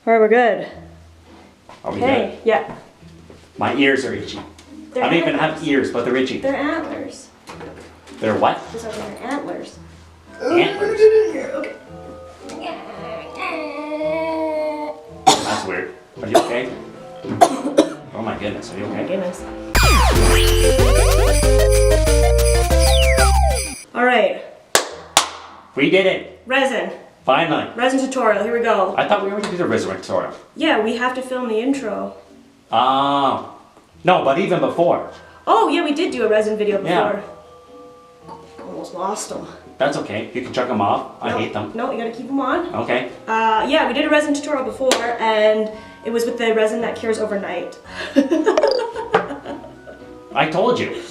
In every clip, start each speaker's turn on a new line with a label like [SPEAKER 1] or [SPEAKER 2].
[SPEAKER 1] Alright, we're good.
[SPEAKER 2] Are we good?
[SPEAKER 1] Yeah.
[SPEAKER 2] My ears are itchy.
[SPEAKER 1] They're
[SPEAKER 2] I don't even have ears, but they're itchy.
[SPEAKER 1] They're antlers.
[SPEAKER 2] They're what?
[SPEAKER 1] Those are their antlers.
[SPEAKER 2] Antlers.
[SPEAKER 1] Okay.
[SPEAKER 2] That's weird. Are you okay? Oh my goodness, are you
[SPEAKER 1] Oh my
[SPEAKER 2] okay?
[SPEAKER 1] goodness. Alright.
[SPEAKER 2] We did it.
[SPEAKER 1] Resin.
[SPEAKER 2] Finally.
[SPEAKER 1] Resin tutorial. Here we go.
[SPEAKER 2] I thought we were going to do the resin tutorial.
[SPEAKER 1] Yeah, we have to film the intro.
[SPEAKER 2] Oh. No, but even before.
[SPEAKER 1] Oh, yeah, we did do a resin video before.
[SPEAKER 2] Yeah.
[SPEAKER 1] Almost lost them.
[SPEAKER 2] That's okay. You can chuck them off. I hate them.
[SPEAKER 1] No, you gotta keep them on.
[SPEAKER 2] Okay.
[SPEAKER 1] Yeah, we did a resin tutorial before, and it was with the resin that cures overnight.
[SPEAKER 2] I told you.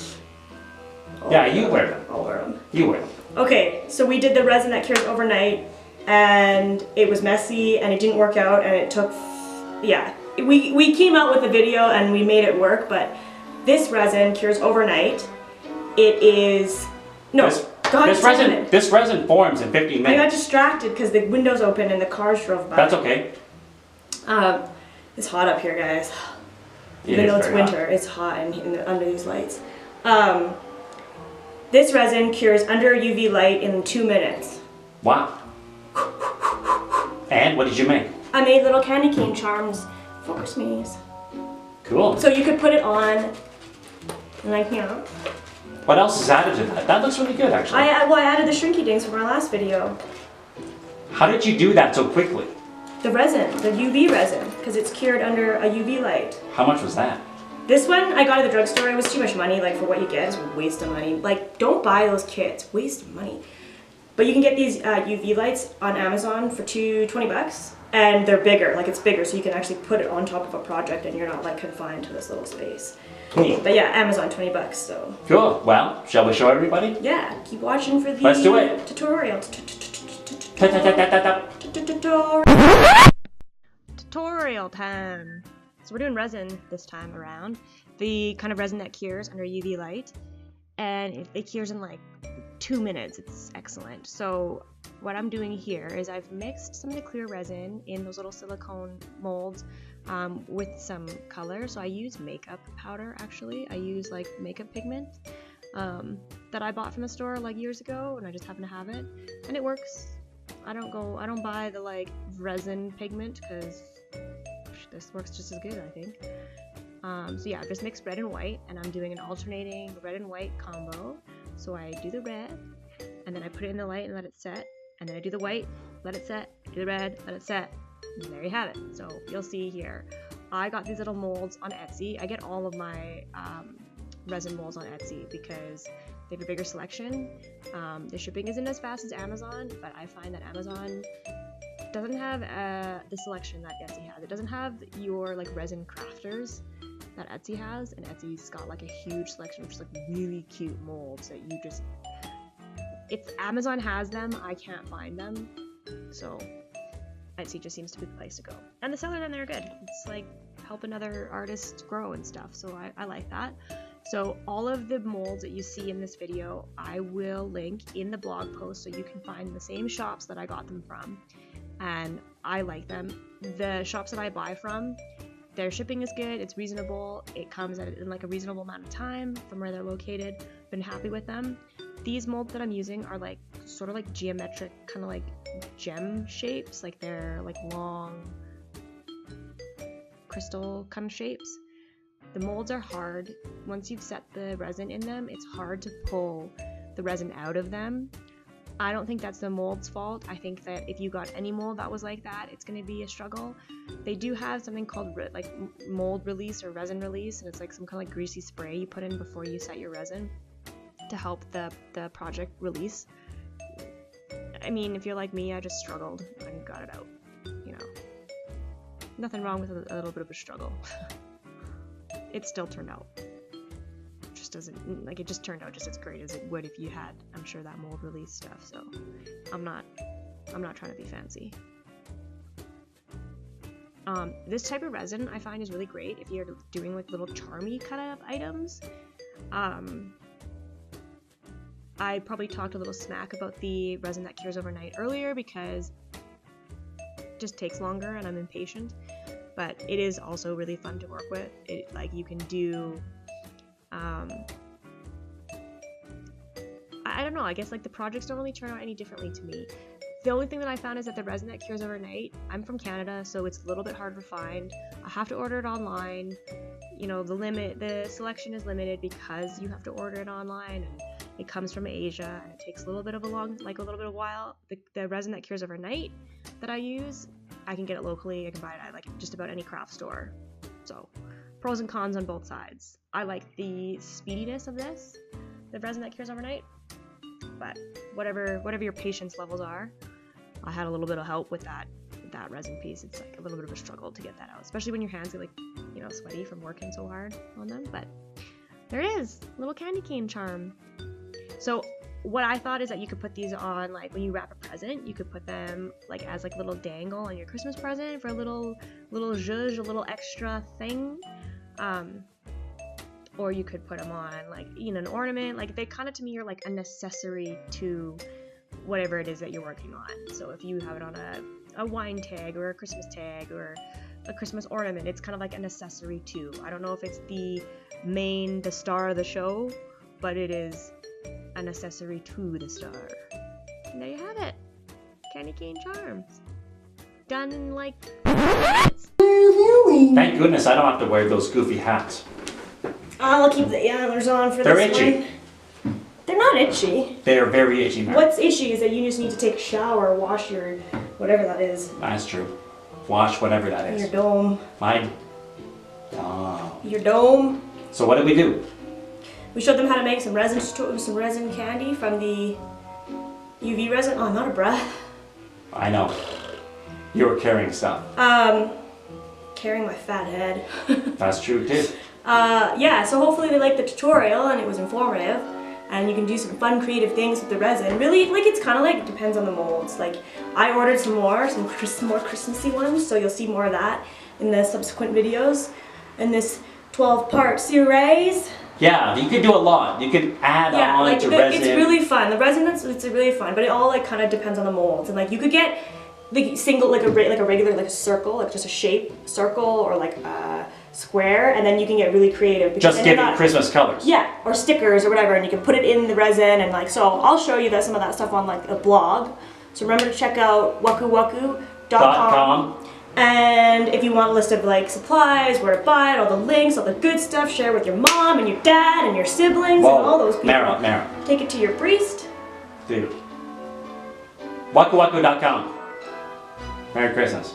[SPEAKER 2] Yeah, you wear them.
[SPEAKER 1] I'll wear them.
[SPEAKER 2] You wear them.
[SPEAKER 1] Okay, so we did the resin that cures overnight, and it was messy, and it didn't work out, and it took, yeah. We came out with a video, and we made it work, but this resin cures overnight. It is, no,
[SPEAKER 2] This resin forms in 15
[SPEAKER 1] I got
[SPEAKER 2] minutes.
[SPEAKER 1] distracted because the windows open and the cars drove by.
[SPEAKER 2] That's okay.
[SPEAKER 1] It's hot up here, guys.
[SPEAKER 2] It
[SPEAKER 1] Even
[SPEAKER 2] is
[SPEAKER 1] though it's
[SPEAKER 2] very hot.
[SPEAKER 1] winter, it's hot under these lights. This resin cures under UV light in 2 minutes.
[SPEAKER 2] Wow. And what did you make?
[SPEAKER 1] I made little candy cane charms for Christmas.
[SPEAKER 2] Cool.
[SPEAKER 1] So you could put it on, like, you know.
[SPEAKER 2] What else is added to that? That looks really good, actually.
[SPEAKER 1] I added the shrinky dinks from our last video.
[SPEAKER 2] How did you do that so quickly?
[SPEAKER 1] The resin, the UV resin, because it's cured under a UV light.
[SPEAKER 2] How much was that?
[SPEAKER 1] This one I got at the drugstore. It was too much money, like for what you get. It's a waste of money. Like, don't buy those kits. Waste of money. But you can get these UV lights on Amazon for $20, and they're bigger. Like, it's bigger, so you can actually put it on top of a project, and you're not like confined to this little space.
[SPEAKER 2] Neat.
[SPEAKER 1] But yeah, Amazon, $20. So
[SPEAKER 2] Cool. Well, shall we show everybody?
[SPEAKER 1] yeah, keep watching for the
[SPEAKER 2] Let's do it.
[SPEAKER 1] tutorial. Tutorial time. So we're doing resin this time around. The kind of resin that cures under UV light, and it cures in like 2 minutes. It's excellent. So what I'm doing here is I've mixed some of the clear resin in those little silicone molds with some color. So I use makeup powder, actually. I use like makeup pigment that I bought from the store like years ago, and I just happen to have it, and it works. I don't buy the like resin pigment because this works just as good, I think. So yeah, I've just mixed red and white, and I'm doing an alternating red and white combo. So I do the red, and then I put it in the light and let it set, and then I do the white, let it set, do the red, let it set, and there you have it. So you'll see here, I got these little molds on Etsy. I get all of my resin molds on Etsy because they have a bigger selection. The shipping isn't as fast as Amazon, but I find that Amazon doesn't have the selection that Etsy has. It doesn't have your like resin crafters that Etsy has, and Etsy's got like a huge selection of just like really cute molds that you just, if Amazon has them, I can't find them. So Etsy just seems to be the place to go. And the sellers on there are good. It's like helping other artists grow and stuff, so I like that. So all of the molds that you see in this video, I will link in the blog post so you can find the same shops that I got them from. And I like them. The shops that I buy from, their shipping is good, it's reasonable, it comes in like a reasonable amount of time from where they're located. Been happy with them. These molds that I'm using are like sort of like geometric, kind of like gem shapes, like they're like long crystal kind of shapes. The molds are hard. Once you've set the resin in them, it's hard to pull the resin out of them. I don't think that's the mold's fault. I think that if you got any mold that was like that, it's going to be a struggle. They do have something called like mold release or resin release, and it's like some kind of like greasy spray you put in before you set your resin to help the project release. I mean, if you're like me, I just struggled and got it out, you know. Nothing wrong with a little bit of a struggle. It still turned out. Just doesn't, like, it just turned out just as great as it would if you had, I'm sure, that mold release stuff. So I'm not trying to be fancy. This type of resin I find is really great if you're doing like little charmy kind of items. I probably talked a little smack about the resin that cures overnight earlier because just takes longer and I'm impatient. But it is also really fun to work with. It, like, you can do, I don't know, I guess like the projects don't really turn out any differently to me. The only thing that I found is that the resin that cures overnight, I'm from Canada, so it's a little bit hard to find. I have to order it online. You know, the selection is limited because you have to order it online, and it comes from Asia, and it takes a little bit of a while. The resin that cures overnight that I use, I can get it locally. I can buy it at like just about any craft store. So, pros and cons on both sides. I like the speediness of this, the resin that cures overnight, but whatever your patience levels are, I had a little bit of help with that resin piece. It's like a little bit of a struggle to get that out, especially when your hands get like, you know, sweaty from working so hard on them. But there it is, little candy cane charm. So what I thought is that you could put these on, like when you wrap a present, you could put them like as like little dangle on your Christmas present for a little zhuzh, a little extra thing. Or you could put them on like, you know, an ornament. Like they kind of to me are like an accessory to whatever it is that you're working on. So if you have it on a wine tag or a Christmas tag or a Christmas ornament, it's kind of like an accessory too. I don't know if it's the star of the show, but it is an accessory to the star. And there you have it. Candy cane charms. Done in like minutes.
[SPEAKER 2] Thank goodness I don't have to wear those goofy hats.
[SPEAKER 1] I'll keep the antlers on for
[SPEAKER 2] They're
[SPEAKER 1] this
[SPEAKER 2] itchy.
[SPEAKER 1] one. They're not itchy.
[SPEAKER 2] They're very itchy, man.
[SPEAKER 1] What's itchy is that you just need to take a shower, wash your whatever that is.
[SPEAKER 2] That's true. Wash whatever that is.
[SPEAKER 1] Your dome.
[SPEAKER 2] My... Oh.
[SPEAKER 1] Your dome.
[SPEAKER 2] So what did we do?
[SPEAKER 1] We showed them how to make some resin candy from the UV resin. Oh, I'm out of breath.
[SPEAKER 2] I know. You were carrying stuff.
[SPEAKER 1] Carrying my fat head.
[SPEAKER 2] That's true too.
[SPEAKER 1] Yeah, so hopefully they liked the tutorial and it was informative. And you can do some fun creative things with the resin. Really, like it's kind of like, it depends on the molds. Like I ordered some more Christmassy ones, so you'll see more of that in the subsequent videos. In this 12-part series.
[SPEAKER 2] Yeah, you could do a lot. You could add on
[SPEAKER 1] like
[SPEAKER 2] to resin.
[SPEAKER 1] It's really fun. The resin, it's really fun, but it all like kind of depends on the molds. And like you could get the single, like a regular, like a circle, like just a shape circle, or like a square, and then you can get really creative.
[SPEAKER 2] Just give it Christmas colors.
[SPEAKER 1] Yeah, or stickers or whatever, and you can put it in the resin and like, so I'll show you some of that stuff on like a blog. So remember to check out wakkuwakku.com. And if you want a list of like supplies, where to buy it, all the links, all the good stuff, share with your mom and your dad and your siblings.
[SPEAKER 2] Whoa.
[SPEAKER 1] And all those people.
[SPEAKER 2] Mara.
[SPEAKER 1] Take it to your priest.
[SPEAKER 2] Dude. Wakkuwakku.com. Merry Christmas.